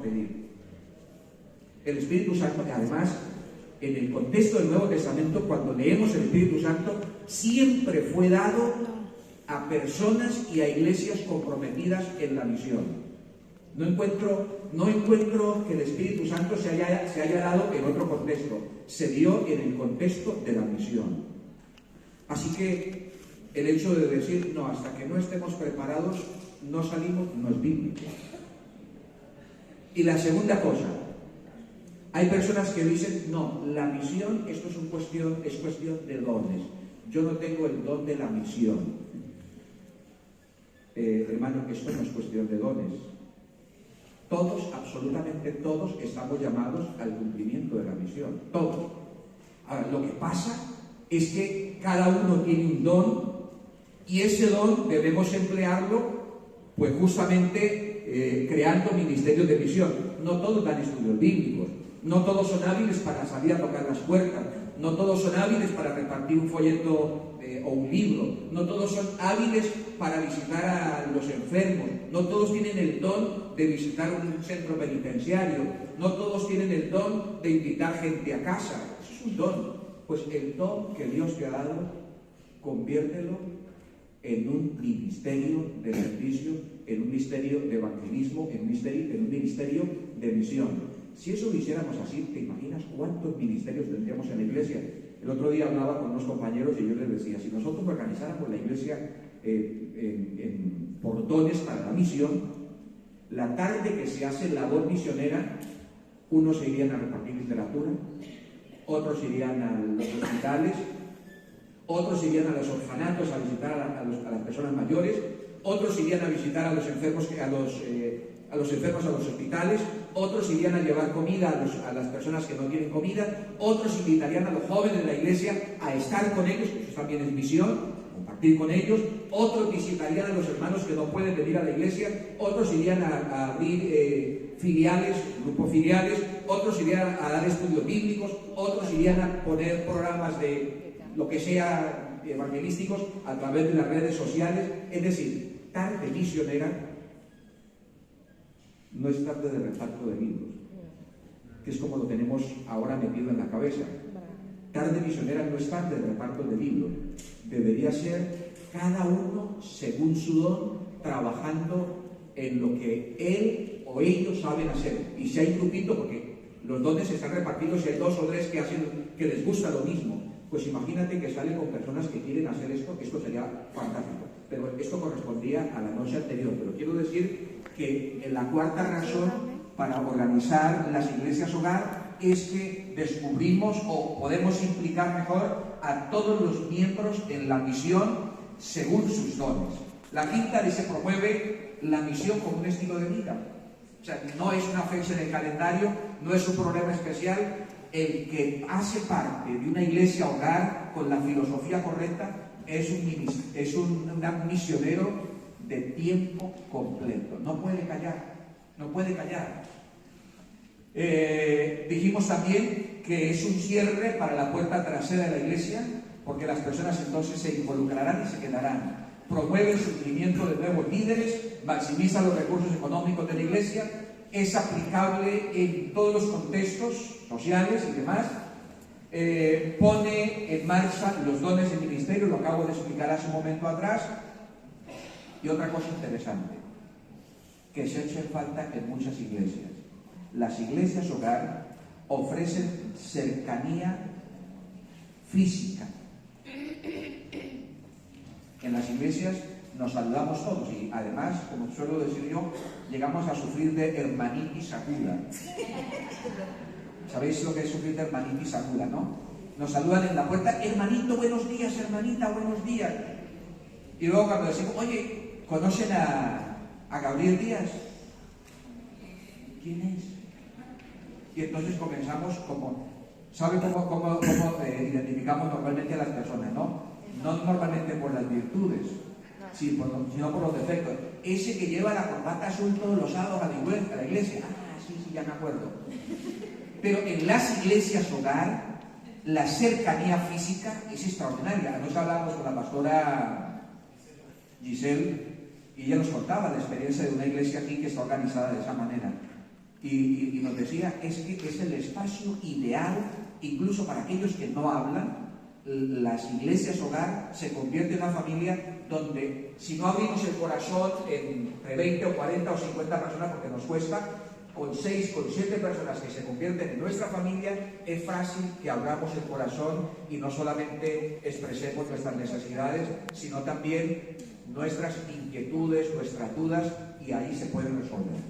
a pedir. El Espíritu Santo, que además, en el contexto del Nuevo Testamento, cuando leemos el Espíritu Santo, siempre fue dado a personas y a iglesias comprometidas en la misión. No encuentro que el Espíritu Santo se haya dado en otro contexto. Se dio en el contexto de la misión. Así que el hecho de decir, no, hasta que no estemos preparados, no salimos, no es bíblico. Y la segunda cosa, hay personas que dicen, no, la misión, esto es cuestión de dones. Yo no tengo el don de la misión. Hermano, esto no es cuestión de dones. Todos, absolutamente todos, estamos llamados al cumplimiento de la misión. Todos. Ahora, lo que pasa es que cada uno tiene un don y ese don debemos emplearlo, pues justamente creando ministerios de misión. No todos dan estudios bíblicos. No todos son hábiles para salir a tocar las puertas. No todos son hábiles para repartir un folleto o un libro. No todos son hábiles para visitar a los enfermos. No todos tienen el don de visitar un centro penitenciario. No todos tienen el don de invitar gente a casa. Eso es un don. Pues el don que Dios te ha dado, conviértelo en un ministerio de servicio, en un ministerio de evangelismo, en un ministerio de misión. Si eso lo hiciéramos así, ¿te imaginas cuántos ministerios tendríamos en la iglesia? El otro día hablaba con unos compañeros y yo les decía, si nosotros organizáramos la iglesia en portones para la misión, la tarde que se hace labor misionera, unos se irían a repartir literatura, otros irían a los hospitales, otros irían a los orfanatos a visitar a las personas mayores, otros irían a visitar a los enfermos, a los enfermos a los hospitales, otros irían a llevar comida a las personas que no tienen comida, otros invitarían a los jóvenes de la iglesia a estar con ellos, eso también es misión, compartir con ellos, otros visitarían a los hermanos que no pueden venir a la iglesia, otros irían a abrir filiales, grupos filiales, otros irían a dar estudios bíblicos, otros irían a poner programas de lo que sea evangelísticos a través de las redes sociales. Es decir, tarde misionera no es tarde de reparto de libros, que es como lo tenemos ahora metido en la cabeza. Tarde misionera no es tarde de reparto de libros. Debería ser cada uno según su don, trabajando en lo que él o ellos saben hacer. Y si hay grupito, porque los dones están repartidos, si hay 2 o 3 que les gusta lo mismo, pues imagínate que salen con personas que quieren hacer esto sería fantástico. Pero esto correspondía a la noche anterior. Pero quiero decir que la cuarta razón para organizar las iglesias hogar es que descubrimos o podemos implicar mejor a todos los miembros en la misión según sus dones. La quinta dice, promueve la misión como un estilo de vida. O sea, no es una fecha en el calendario, no es un problema especial. El que hace parte de una iglesia hogar con la filosofía correcta es un misionero de tiempo completo. No puede callar. Dijimos también que es un cierre para la puerta trasera de la iglesia, porque las personas entonces se involucrarán y se quedarán. Promueve el surgimiento de nuevos líderes, maximiza los recursos económicos de la iglesia, es aplicable en todos los contextos sociales y demás, pone en marcha los dones del ministerio, lo acabo de explicar hace un momento atrás. Y otra cosa interesante, que se echa en falta en muchas iglesias. Las iglesias hogar ofrecen cercanía física. En las iglesias nos saludamos todos y además, como suelo decir yo, llegamos a sufrir de hermanitis aguda. ¿Sabéis lo que es sufrir de hermanitis aguda, no? Nos saludan en la puerta, hermanito, buenos días, hermanita, buenos días. Y luego cuando decimos, oye, ¿conocen a Gabriel Díaz? ¿Quién es? Y entonces comenzamos ¿saben cómo identificamos normalmente a las personas, no? No normalmente por las virtudes, sino por los defectos. Ese que lleva la corbata azul todos los sábados a la iglesia. Ah, sí, ya me acuerdo. Pero en las iglesias hogar, la cercanía física es extraordinaria. Anoche hablábamos con la pastora Giselle y ella nos contaba la experiencia de una iglesia aquí que está organizada de esa manera. y nos decía, es que es el espacio ideal, incluso para aquellos que no hablan. Las iglesias hogar se convierten en una familia donde, si no abrimos el corazón entre 20 o 40 o 50 personas, porque nos cuesta, con 6, con 7 personas que se convierten en nuestra familia, es fácil que abramos el corazón y no solamente expresemos nuestras necesidades, sino también nuestras inquietudes, nuestras dudas, y ahí se pueden resolver.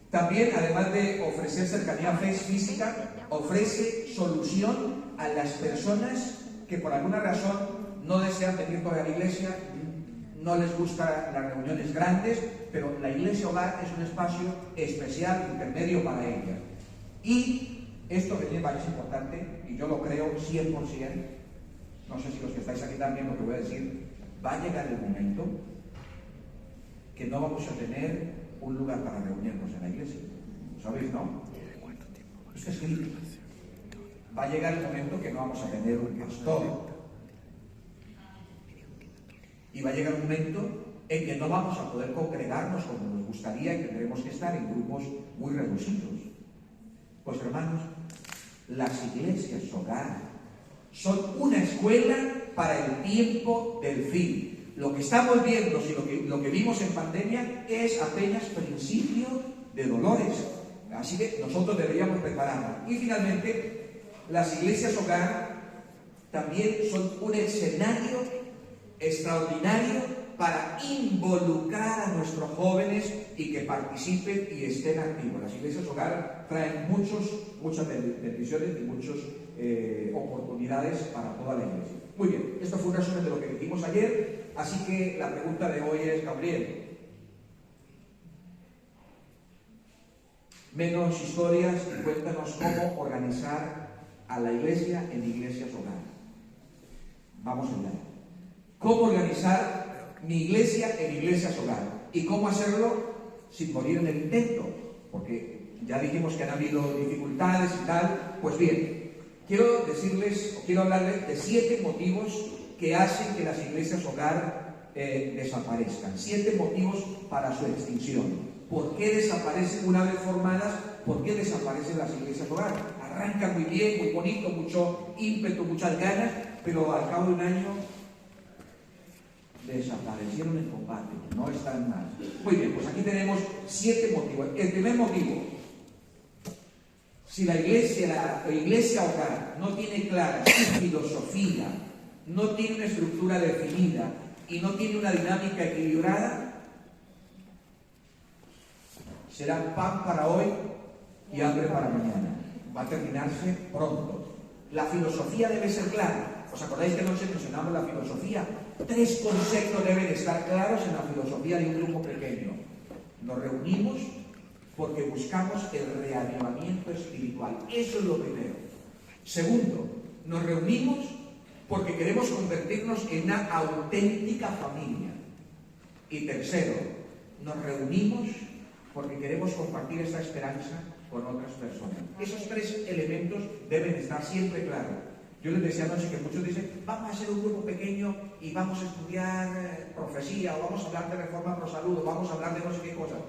También, además de ofrecer cercanía física, ofrece solución a las personas que por alguna razón no desean venir todavía a la iglesia, no les gustan las reuniones grandes, pero la iglesia hogar es un espacio especial, intermedio para ellas. Y esto que me parece importante, y yo lo creo 100%, no sé si los que estáis aquí también lo que voy a decir, va a llegar el momento que no vamos a tener un lugar para reunirnos en la iglesia. ¿Sabéis, no? Es escrito. Va a llegar el momento que no vamos a tener un pastor. Y va a llegar un momento en que no vamos a poder congregarnos como nos gustaría y tendremos que estar en grupos muy reducidos. Pues hermanos, las iglesias hogar son una escuela para el tiempo del fin. Lo que estamos viendo, si lo que vimos en pandemia, es apenas principio de dolores. Así que nosotros deberíamos prepararnos. Y finalmente, las iglesias hogar también son un escenario extraordinario para involucrar a nuestros jóvenes y que participen y estén activos. Las iglesias hogar traen muchas bendiciones y muchas oportunidades para toda la iglesia. Muy bien, esto fue un resumen de lo que dijimos ayer, así que la pregunta de hoy es, Gabriel, menos historias y cuéntanos cómo organizar a la iglesia en iglesias hogar. Vamos allá. ¿Cómo organizar mi iglesia en iglesias hogar? ¿Y cómo hacerlo sin morir en el intento? Porque ya dijimos que han habido dificultades y tal. Pues bien, quiero hablarles de 7 motivos que hacen que las iglesias hogar desaparezcan. 7 motivos para su extinción. ¿Por qué desaparecen una vez formadas? ¿Por qué desaparecen las iglesias hogar? Arrancan muy bien, muy bonito, mucho ímpetu, muchas ganas, pero al cabo de un año desaparecieron en combate, no están más. Muy bien, pues aquí tenemos 7 motivos. El primer motivo: si la iglesia hogar no tiene clara su filosofía, no tiene una estructura definida y no tiene una dinámica equilibrada, será pan para hoy y hambre para mañana. Va a terminarse pronto. La filosofía debe ser clara. ¿Os acordáis que anoche mencionamos la filosofía? 3 conceptos deben estar claros en la filosofía de un grupo pequeño. Nos reunimos porque buscamos el reavivamiento espiritual. Eso es lo primero. Segundo, nos reunimos porque queremos convertirnos en una auténtica familia. Y tercero, nos reunimos porque queremos compartir esta esperanza con otras personas. Esos 3 elementos deben estar siempre claros. Yo les decía anoche que muchos dicen, vamos a hacer un grupo pequeño y vamos a estudiar profecía, o vamos a hablar de reforma pro salud, o vamos a hablar de no sé qué cosas.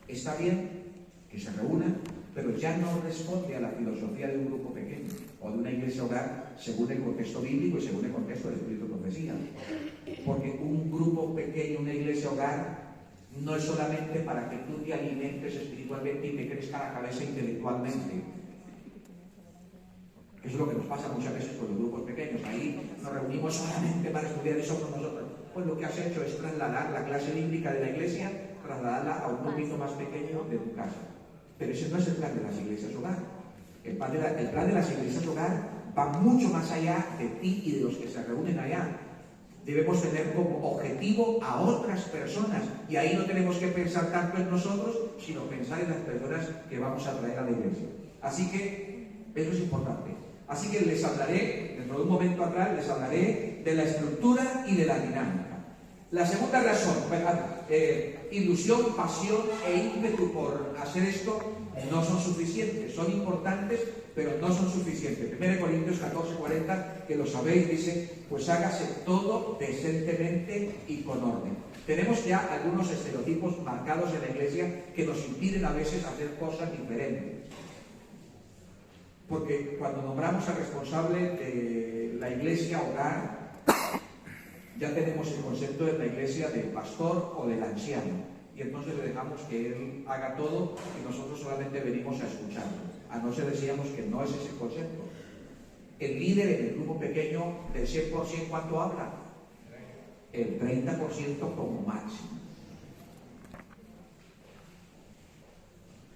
Está bien que se reúnan, pero ya no responde a la filosofía de un grupo pequeño o de una iglesia hogar según el contexto bíblico y según el contexto del espíritu de profecía. Porque un grupo pequeño, una iglesia hogar, no es solamente para que tú te alimentes espiritualmente y te crezca la cabeza intelectualmente. Eso es lo que nos pasa muchas veces con los grupos pequeños. Ahí nos reunimos solamente para estudiar eso con nosotros. Pues lo que has hecho es trasladar la clase bíblica de la iglesia, trasladarla a un grupito más pequeño de tu casa. Pero ese no es el plan de las iglesias hogar. El plan de las iglesias hogar va mucho más allá de ti y de los que se reúnen allá. Debemos tener como objetivo a otras personas, y ahí no tenemos que pensar tanto en nosotros, sino pensar en las personas que vamos a traer a la iglesia. Así que eso es importante. Así que les hablaré, dentro de un momento atrás, les hablaré de la estructura y de la dinámica. La segunda razón, ilusión, pasión e ímpetu por hacer esto, no son suficientes, son importantes, pero no son suficientes. 1 Corintios 14:40, que lo sabéis, dice, pues hágase todo decentemente y con orden. Tenemos ya algunos estereotipos marcados en la iglesia que nos impiden a veces hacer cosas diferentes. Porque cuando nombramos al responsable de la iglesia hogar, ya tenemos el concepto de la iglesia del pastor o del anciano. Y entonces le dejamos que él haga todo y nosotros solamente venimos a escucharlo. A no ser decíamos que no es ese concepto. El líder en el grupo pequeño del 100%, ¿cuánto habla? El 30% como máximo.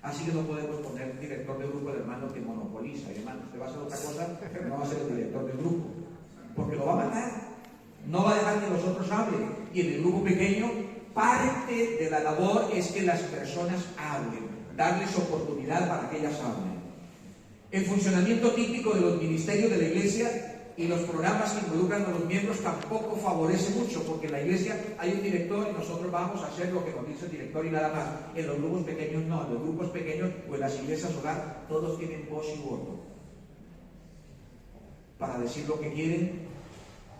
Así que no podemos poner director de grupo de hermano que monopoliza. Y hermano, usted va a hacer otra cosa, pero no va a ser el director del grupo. Porque lo va a matar. No va a dejar que los otros hablen. Y en el grupo pequeño, parte de la labor es que las personas hablen, darles oportunidad para que ellas hablen. El funcionamiento típico de los ministerios de la iglesia y los programas que involucran a los miembros tampoco favorece mucho, porque en la iglesia hay un director y nosotros vamos a hacer lo que nos dice el director y nada más. En los grupos pequeños no, en los grupos pequeños o en las iglesias hogar todos tienen voz y voto para decir lo que quieren,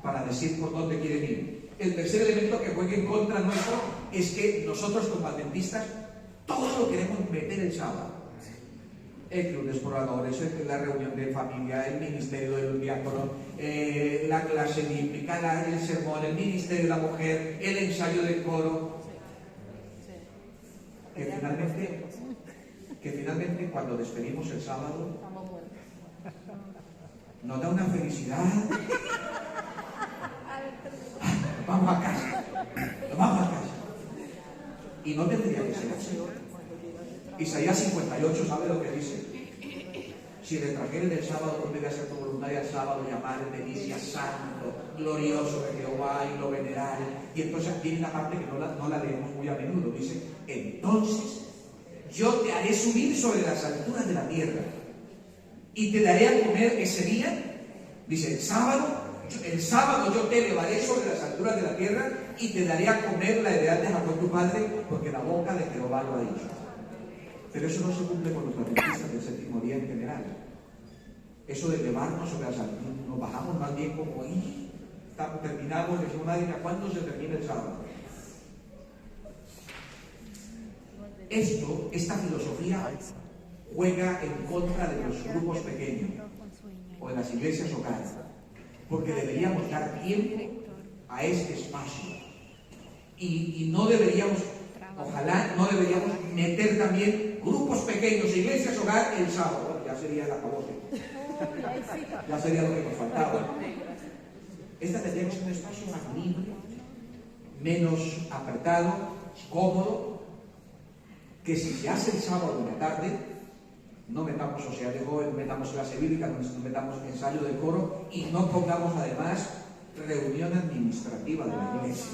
para decir por dónde quieren ir. El tercer elemento que juega en contra nuestro es que nosotros como adventistas todo lo queremos meter el sábado. El club de exploradores, la reunión de familia, el ministerio de los diáconos, la clase bíblica, el sermón, el ministerio de la mujer, el ensayo del coro. Que finalmente cuando despedimos el sábado nos da una felicidad. Vamos a casa, vamos a casa. Y no tendría que ser así. Isaías 58 sabe lo que dice. Si le trajeren del sábado, por vez de hacer tu voluntad al sábado, llamar en delicia santo, glorioso de Jehová y lo veneraré. Y entonces viene la parte que no la leemos muy a menudo. Dice, entonces yo te haré subir sobre las alturas de la tierra y te daré a comer ese día. Dice, el sábado yo te elevaré sobre las alturas de la tierra y te daré a comer la heredad de Jacob tu padre, porque la boca de Jehová lo ha dicho. Pero eso no se cumple con los adventistas del séptimo día en general. Eso de elevarnos sobre las alturas, nos bajamos más bien como, terminamos, decimos, nadie, ¿cuándo se termina el sábado? Esta filosofía juega en contra de los grupos pequeños o de las iglesias locales, porque deberíamos dar tiempo a este espacio y no deberíamos, ojalá no deberíamos meter también grupos pequeños, iglesias hogar el sábado. Bueno, ya sería el acabose, ya sería lo que nos faltaba. Esta tendría que ser un espacio más libre, menos apretado, cómodo, que si se hace el sábado en la tarde, no metamos sociedad de jóvenes, no metamos clase bíblica, no metamos ensayo de coro y no pongamos además reunión administrativa de la iglesia.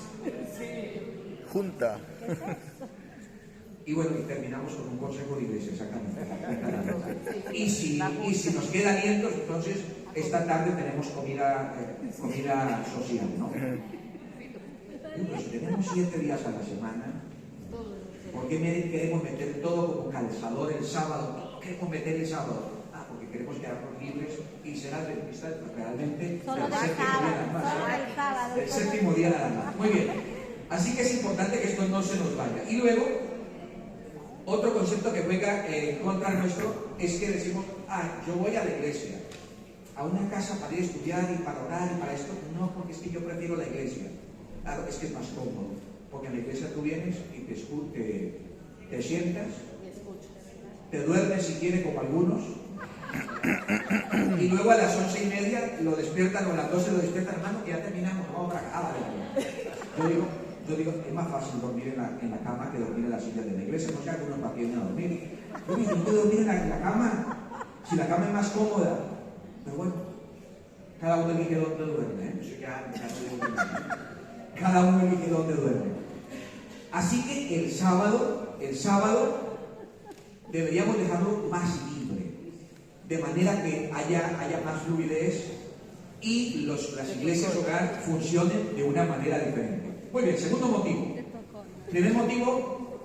Junta. Y bueno, y terminamos con un consejo de iglesia, exactamente. Y si nos queda alientos, entonces esta tarde tenemos comida social, ¿no? Pues si tenemos 7 días a la semana, ¿por qué queremos meter todo como calzador el sábado? ¿Por qué queremos meter el sábado? Porque queremos quedarnos libres y ser adventistas realmente del séptimo día nada más. Muy bien. Así que es importante que esto no se nos vaya. Y luego, otro concepto que juega en contra nuestro es que decimos, yo voy a la iglesia, a una casa para ir a estudiar y para orar y para esto. No, porque es que yo prefiero la iglesia. Claro, es que es más cómodo. Porque en la iglesia tú vienes y te sientas, te duermes si quieres como algunos, y luego a las 11:30 lo despiertan o a las 12 lo despiertan, hermano, que ya terminamos, vamos para acá. Yo digo, es más fácil dormir en la cama que dormir en la silla de la iglesia, no sé, algunos para a dormir. Yo no puedo dormir en la cama, si la cama es más cómoda. Pero bueno, cada uno elige dónde duerme, cada uno elige dónde duerme. Así que el sábado deberíamos dejarlo más libre, de manera que haya más fluidez y las iglesias hogar funcionen de una manera diferente. Muy bien, segundo motivo. Primer motivo,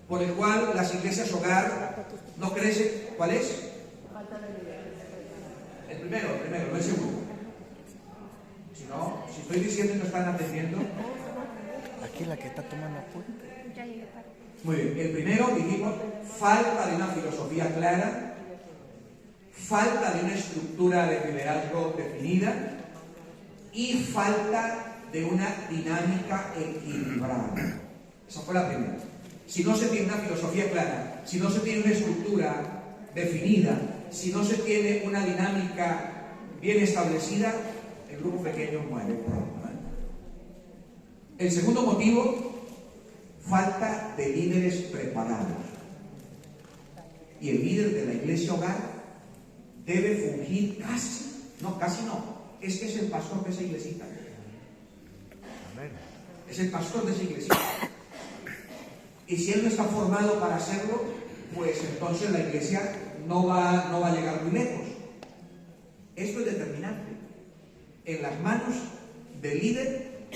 por el cual las iglesias hogar no crecen. ¿Cuál es? El primero, no el segundo. Si no, si estoy diciendo y no están atendiendo. Aquí la que está tomando apunte. Muy bien, el primero dijimos, falta de una filosofía clara, falta de una estructura de liderazgo definida y falta de una dinámica equilibrada. Esa fue la primera. Si no se tiene una filosofía clara, si no se tiene una estructura definida, si no se tiene una dinámica bien establecida, el grupo pequeño muere. El segundo motivo, falta de líderes preparados. Y el líder de la iglesia hogar debe fungir casi no, es que es el pastor de esa iglesita. Es el pastor de esa iglesita. Y si él no está formado para hacerlo, pues entonces la iglesia no va a llegar muy lejos. Esto es determinante. En las manos del líder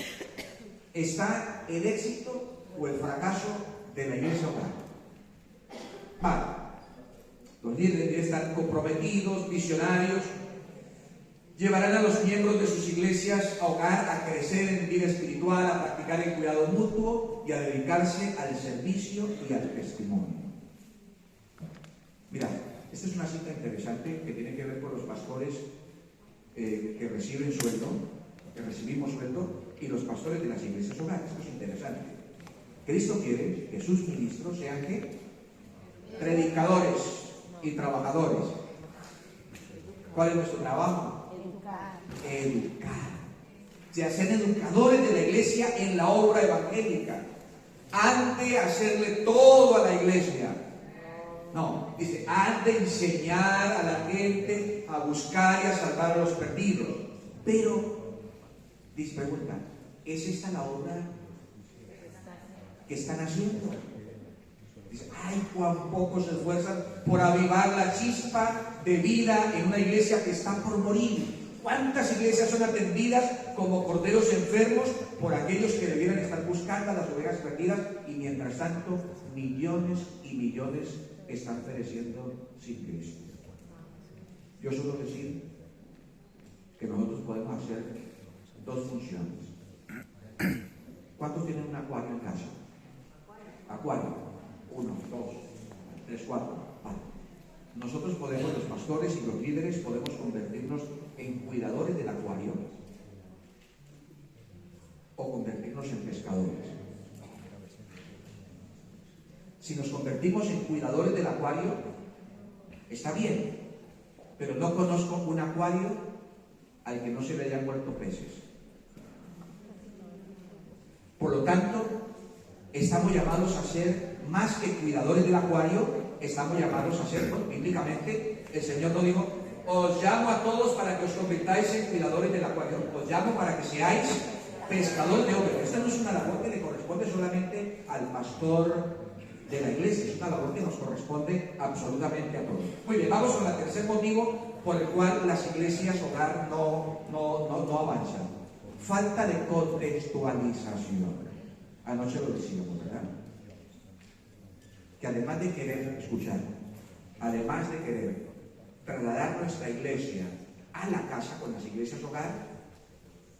está el éxito o el fracaso de la iglesia hogar. Vale. Los líderes deben estar comprometidos, visionarios, llevarán a los miembros de sus iglesias a hogar a crecer en vida espiritual, a practicar el cuidado mutuo y a dedicarse al servicio y al testimonio. Mirad, esta es una cita interesante que tiene que ver con los pastores que reciben sueldo, que recibimos sueldo, y los pastores de las iglesias hogares. Esto es interesante. Cristo quiere que sus ministros sean ¿qué? Predicadores y trabajadores. ¿Cuál es nuestro trabajo? Educar. O sea, ser educadores de la iglesia en la obra evangélica. Antes de hacerle todo a la iglesia. No, dice, han de enseñar a la gente a buscar y a salvar a los perdidos. Pero, dice, pregunta, ¿es esta la obra que están haciendo? Dice, ay, cuán poco se esfuerzan por avivar la chispa de vida en una iglesia que está por morir. ¿Cuántas iglesias son atendidas como corderos enfermos por aquellos que debieran estar buscando a las ovejas perdidas? Y mientras tanto, millones y millones están pereciendo sin Cristo. Yo suelo decir que nosotros podemos hacer dos funciones. ¿Cuántos tienen un acuario en casa? Acuario. 1, 2, 3, 4. Vale. Nosotros podemos, los pastores y los líderes, podemos convertirnos en cuidadores del acuario o convertirnos en pescadores. Si nos convertimos en cuidadores del acuario, está bien, pero no conozco un acuario al que no se le hayan muerto peces. Por lo tanto, estamos llamados a ser más que cuidadores del acuario, estamos llamados a ser, bíblicamente, el Señor nos dijo, os llamo a todos para que os convirtáis en cuidadores del acuario, os llamo para que seáis pescadores de hombres. Esta no es una labor que le corresponde solamente al pastor de la iglesia, es una labor que nos corresponde absolutamente a todos. Muy bien, vamos con el tercer motivo por el cual las iglesias hogar no avanzan. Falta de contextualización. Anoche lo decíamos, ¿verdad? Que además de querer escuchar, además de querer trasladar nuestra iglesia a la casa con las iglesias hogar,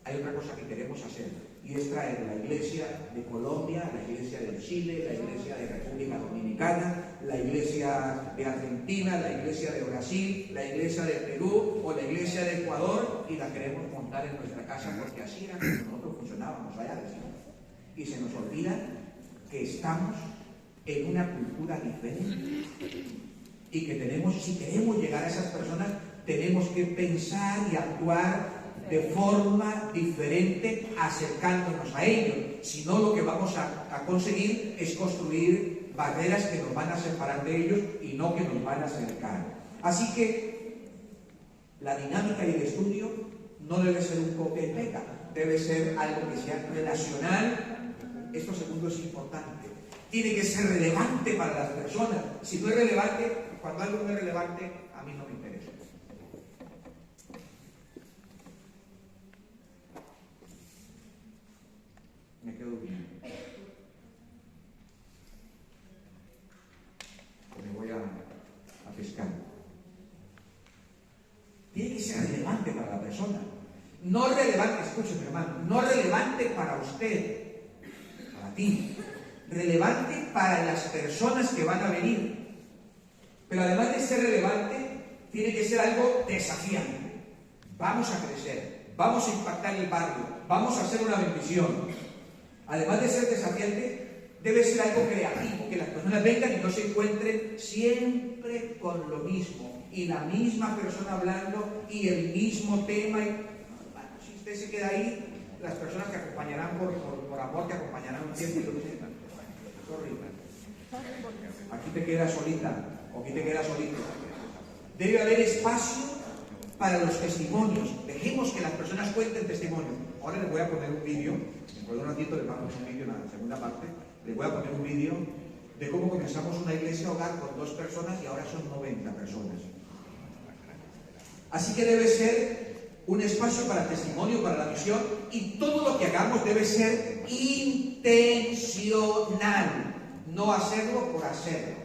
hay otra cosa que queremos hacer, y es traer la iglesia de Colombia, la iglesia de Chile, la iglesia de República Dominicana, la iglesia de Argentina, la iglesia de Brasil, la iglesia de Perú o la iglesia de Ecuador, y la queremos montar en nuestra casa porque así era como nosotros funcionábamos allá. Y se nos olvida que estamos en una cultura diferente y que tenemos, si queremos llegar a esas personas, tenemos que pensar y actuar de forma diferente acercándonos a ellos. Si no, lo que vamos a conseguir es construir barreras que nos van a separar de ellos y no que nos van a acercar. Así que la dinámica y el estudio no debe ser un copia y pega, debe ser algo que sea relacional. Esto segundo es importante. Tiene que ser relevante para las personas. Si no es relevante, cuando algo no es relevante, a mí no me interesa. Me quedo bien. pescar. Tiene que ser relevante para la persona. No relevante, escúcheme hermano, no relevante para usted, para ti. Relevante para las personas que van a venir. Pero además de ser relevante, tiene que ser algo desafiante. Vamos a crecer, vamos a impactar el barrio, vamos a hacer una bendición. Además de ser desafiante, debe ser algo creativo, que las personas vengan y no se encuentren siempre con lo mismo, y la misma persona hablando, y el mismo tema. Bueno, si usted se queda ahí, las personas que acompañarán por amor, que acompañarán un tiempo y lo dicen, es horrible. Aquí te quedas solita, o aquí te quedas solito. Debe haber espacio para los testimonios. Dejemos que las personas cuenten testimonios. Ahora les voy a poner un vídeo, dentro de un ratito les vamos a poner un vídeo en la segunda parte, les voy a poner un vídeo de cómo comenzamos una iglesia hogar con 2 personas y ahora son 90 personas. Así que debe ser un espacio para testimonio, para la misión, y todo lo que hagamos debe ser intencional, no hacerlo por hacerlo,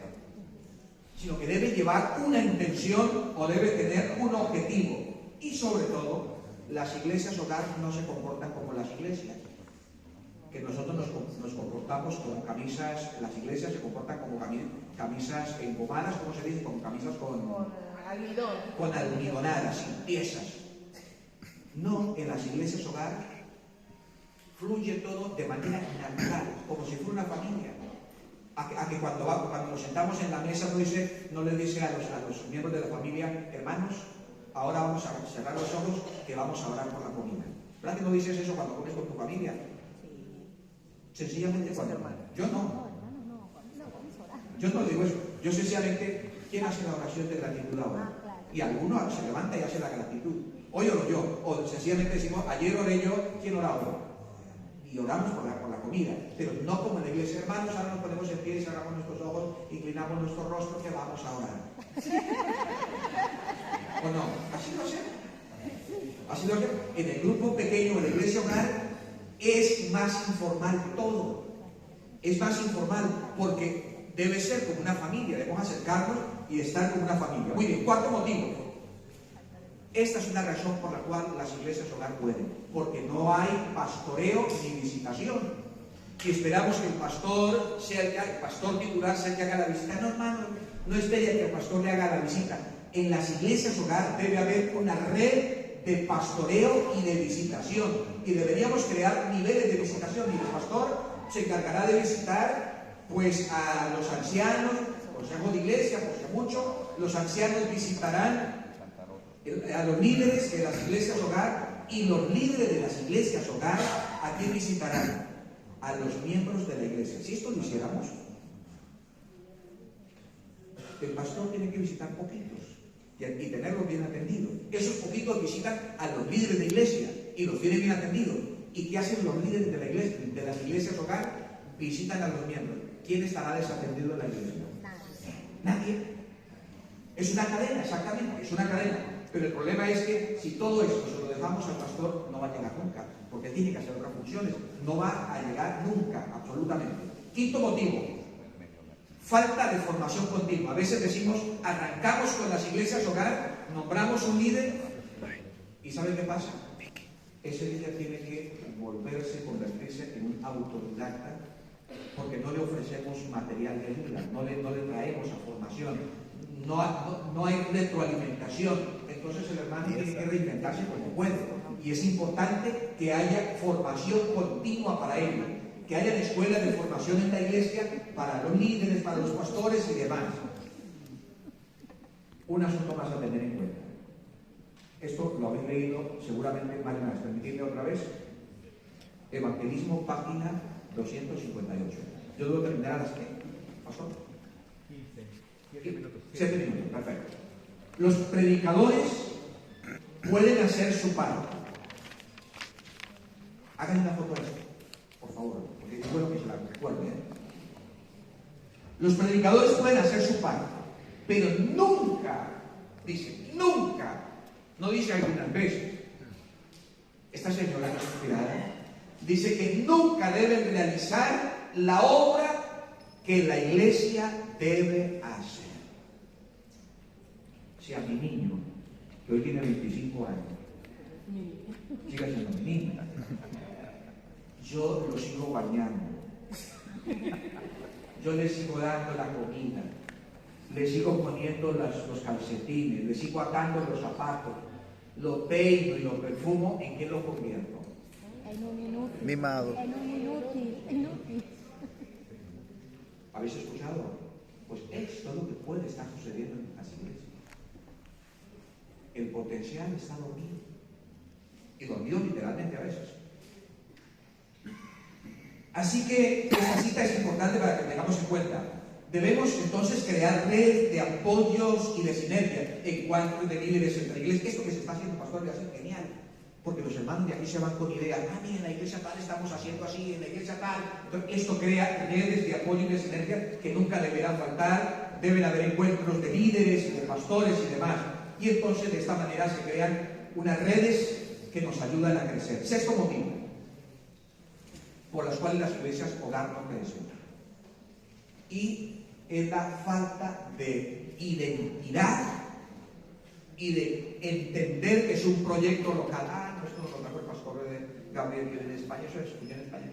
sino que debe llevar una intención o debe tener un objetivo. Y sobre todo, las iglesias hogar no se comportan como las iglesias, que nosotros nos comportamos como camisas. Las iglesias se comportan como camisas engomadas, ¿cómo se dice? Como camisas con almidonadas, sin piezas. No, en las iglesias hogar fluye todo de manera natural, como si fuera una familia. A que cuando nos sentamos en la mesa no le dice a los miembros de la familia, hermanos, ahora vamos a cerrar los ojos que vamos a orar por la comida. ¿Verdad que no dices eso cuando comes con tu familia? Sencillamente cuando... Yo no digo eso. Yo sencillamente, ¿quién hace la oración de gratitud ahora? Y alguno se levanta y hace la gratitud. Hoy oro yo. O sencillamente decimos, ayer oré yo, ¿quién ora hoy? Y oramos por la comida, pero no como en la iglesia. Hermanos, ahora nos ponemos en pie y cerramos nuestros ojos, inclinamos nuestro rostro, que vamos a orar. ¿O no? Así lo hacemos. Así lo hacemos. En el grupo pequeño, en la iglesia hogar, es más informal todo. Es más informal porque debe ser como una familia. Debemos acercarnos y estar como una familia. Muy bien, cuarto motivo. Esta es una razón por la cual las iglesias hogar pueden, porque no hay pastoreo ni visitación. Y esperamos que el pastor titular sea el que haga la visita. No, hermano, no espere que el pastor le haga la visita. En las iglesias hogar debe haber una red de pastoreo y de visitación. Y deberíamos crear niveles de visitación. Y el pastor se encargará de visitar pues a los ancianos, consejo de iglesia, por si mucho. Los ancianos visitarán a los líderes de las iglesias hogar, y los líderes de las iglesias hogar, ¿a quién visitarán? A los miembros de la iglesia. Si esto lo hiciéramos, el pastor tiene que visitar poquitos y tenerlos bien atendidos. Esos poquitos visitan a los líderes de iglesia y los tienen bien atendidos. ¿Y qué hacen los líderes de la iglesia, de las iglesias hogar? Visitan a los miembros. ¿Quién estará desatendido en la iglesia? Nadie. Es una cadena, exactamente, es una cadena. Pero el problema es que si todo esto se lo dejamos al pastor, no va a llegar nunca, porque tiene que hacer otras funciones. No va a llegar nunca, absolutamente. Quinto motivo, falta de formación continua. A veces decimos, arrancamos con las iglesias hogar, nombramos un líder, ¿y saben qué pasa? Ese líder tiene que convertirse en un autodidacta, porque no le ofrecemos material de ayuda, no le traemos a formación, no hay retroalimentación. Entonces el hermano tiene que reinventarse como puede, y es importante que haya formación continua para ello, que haya escuelas de formación en la iglesia para los líderes, para los pastores y demás. Un asunto más a tener en cuenta. Esto lo habéis leído seguramente varias veces. Permitidme otra vez. Evangelismo, página 258. Yo debo terminar a las que, ¿pastor? 7 minutos, perfecto. Los predicadores pueden hacer su parte. Hagan una foto de esto, por favor, porque es bueno que se la recuerden. Los predicadores pueden hacer su parte, pero nunca, dice, nunca, no dice algunas veces. Esta señora no es inspirada, dice que nunca deben realizar la obra que la iglesia debe hacer. si a mi niño, que hoy tiene 25 años, sigue siendo mi niño, yo lo sigo bañando, yo le sigo dando la comida, le sigo poniendo los calcetines, le sigo atando los zapatos, lo peino y lo perfumo, ¿en qué lo convierto? En un inútil. Mimado. En un inútil. ¿Habéis escuchado? Pues esto es lo que puede estar sucediendo en las iglesias. El potencial está dormido. Y dormido literalmente a veces. Así que esta cita es importante para que tengamos en cuenta. Debemos entonces crear redes de apoyos y de sinergia en cuanto de líderes entre iglesias. Esto que se está haciendo, pastor, es genial. Porque los hermanos de aquí se van con ideas. Mira, en la iglesia tal estamos haciendo así, en la iglesia tal. Entonces, esto crea redes de apoyo y de sinergia que nunca deberán faltar. Deben haber encuentros de líderes y de pastores y demás. Y entonces de esta manera se crean unas redes que nos ayudan a crecer. Sexto motivo por las cuales las iglesias hogar no crecen. Y es la falta de identidad y de entender que es un proyecto local. No, esto nos lo trajo el pastor Gabriel, que en España, eso es en España.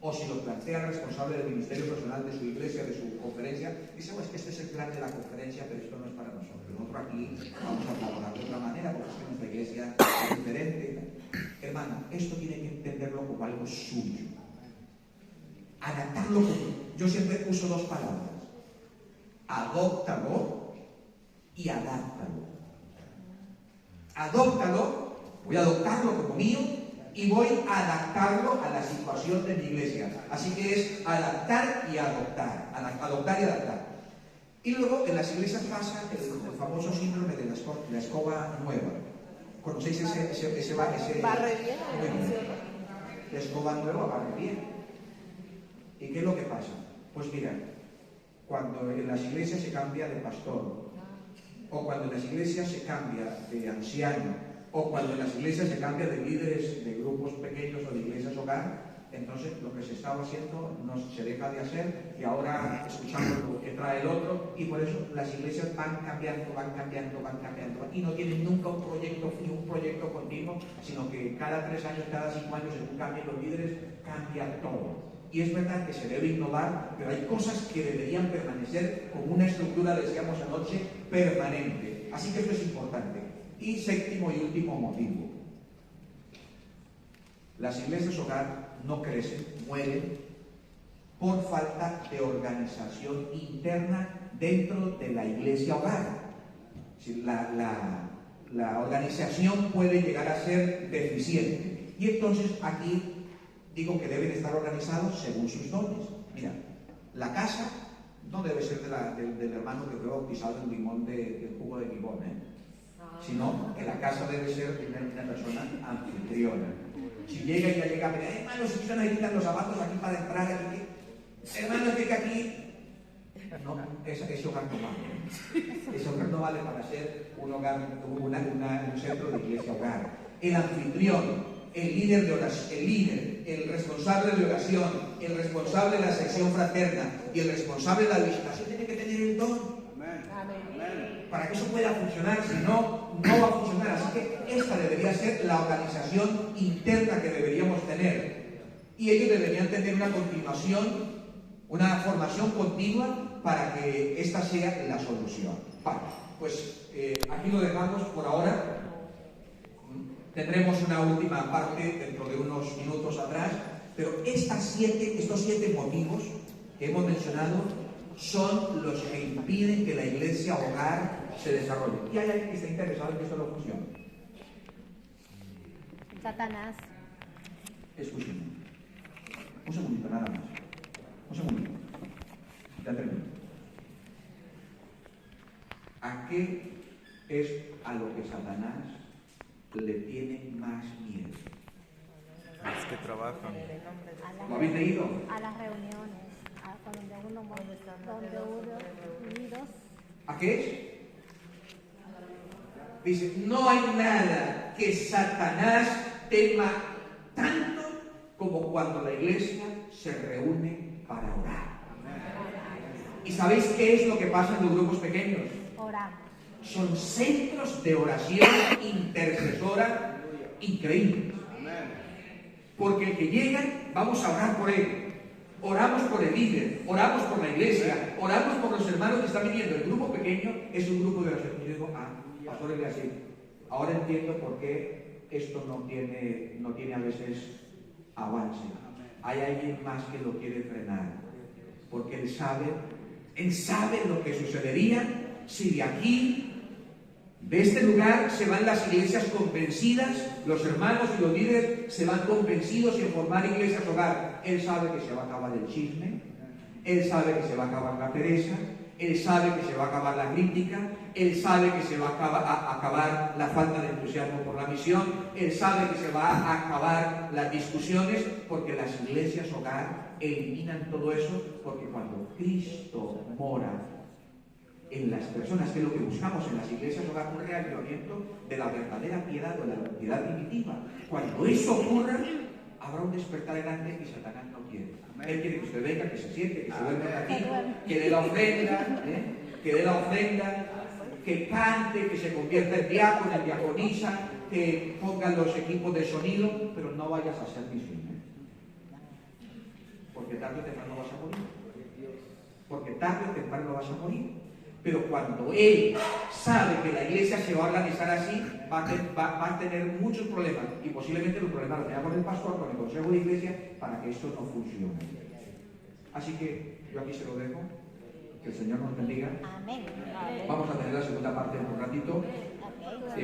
O si lo plantea el responsable del ministerio personal de su iglesia, de su conferencia, dice, pues que este es el plan de la conferencia, pero esto no es para nosotros. Nosotros aquí vamos a trabajar de otra manera, porque es que nuestra iglesia es diferente. Hermano, esto tiene que entenderlo como algo suyo. Adaptarlo como... Yo siempre uso dos palabras. Adóptalo y adáptalo. Adóptalo, voy a adoptarlo como mío y voy a adaptarlo a la situación de mi iglesia. Así que es adaptar y adoptar. Adoptar y adaptar. Y luego en las iglesias pasa el famoso síndrome de la escoba nueva. ¿Conocéis ese barre bien? La escoba nueva barre bien. ¿Y qué es lo que pasa? Pues mira, cuando en las iglesias se cambia de pastor, o cuando en las iglesias se cambia de anciano, o cuando en las iglesias se cambia de líderes de grupos pequeños o de iglesias hogar, entonces lo que se estaba haciendo no se deja de hacer y ahora escuchamos lo que trae el otro, y por eso las iglesias van cambiando y no tienen nunca un proyecto continuo, sino que cada 3 años, cada 5 años, según cambien los líderes, cambia todo. Y es verdad que se debe innovar, pero hay cosas que deberían permanecer como una estructura, decíamos anoche, permanente. Así que esto es importante. Y séptimo y último motivo. Las iglesias hogar no crecen, mueren por falta de organización interna dentro de la iglesia hogar. La organización puede llegar a ser deficiente. Y entonces aquí digo que deben estar organizados según sus dones. Mira, la casa no debe ser del hermano que fue bautizado en limón del jugo de limón, sino que la casa debe ser de una persona anfitriona. Si llega y ya llega, hermano, si ustedes necesitan los zapatos aquí para entrar, aquí, hermano, que aquí. No, ese hogar no vale. Ese hogar no vale para ser un hogar, un centro de iglesia hogar. El anfitrión, el líder de oración, el responsable de oración, el responsable de la sección fraterna y el responsable de la visitación tiene que tener el don. Para que eso pueda funcionar, si no, no va a funcionar. Así que esta debería ser la organización interna que deberíamos tener. Y ellos deberían tener una continuación, una formación continua para que esta sea la solución. Vale, pues aquí lo dejamos por ahora. Tendremos una última parte dentro de unos minutos atrás, pero estos 7 motivos que hemos mencionado son los que impiden que la iglesia hogar se desarrolle. Y hay alguien que está interesado en que esto no funcione. Satanás. Escúchenme. Un segundito, nada más. Un segundito. Ya termino. ¿A qué es a lo que Satanás le tiene más miedo? Es que trabajan. ¿Lo habéis leído? A las reuniones. Donde uno unidos. ¿A qué es? Dice, no hay nada que Satanás tema tanto como cuando la iglesia se reúne para orar. ¿Y sabéis qué es lo que pasa en los grupos pequeños? Oramos. Son centros de oración intercesora increíbles. Porque el que llega, vamos a orar por él. Oramos por el líder, oramos por la iglesia, oramos por los hermanos que están viniendo. El grupo pequeño es un grupo de oración. Y yo digo, pastor Eliasib, ahora entiendo por qué esto no tiene a veces avance. Hay alguien más que lo quiere frenar. Porque él sabe lo que sucedería si de aquí, de este lugar, se van las iglesias convencidas, los hermanos y los líderes se van convencidos en formar iglesias hogar. Él sabe que se va a acabar el chisme, él sabe que se va a acabar la pereza, él sabe que se va a acabar la crítica, él sabe que se va a acabar la falta de entusiasmo por la misión, él sabe que se va a acabar las discusiones, porque las iglesias hogar eliminan todo eso, porque cuando Cristo mora en las personas, que es lo que buscamos en las iglesias hogar, un reavivamiento de la verdadera piedad, o de la piedad primitiva. Cuando eso ocurra, habrá un despertar grande y Satanás no quiere. Él quiere que usted venga, que se siente, que se duerma un ratito, que dé la ofrenda, que cante, que se convierta en diácono, en diaconisa, que pongan los equipos de sonido, pero no vayas a ser misionero. Porque tarde o temprano vas a morir. Porque tarde o temprano vas a morir. Pero cuando él sabe que la iglesia se va a organizar así, va a tener muchos problemas, y posiblemente los problemas los tenga con el pastor, con el consejo de iglesia, para que esto no funcione. Así que yo aquí se lo dejo, que el Señor nos bendiga. Amén. Vamos a tener la segunda parte en un ratito. Ok.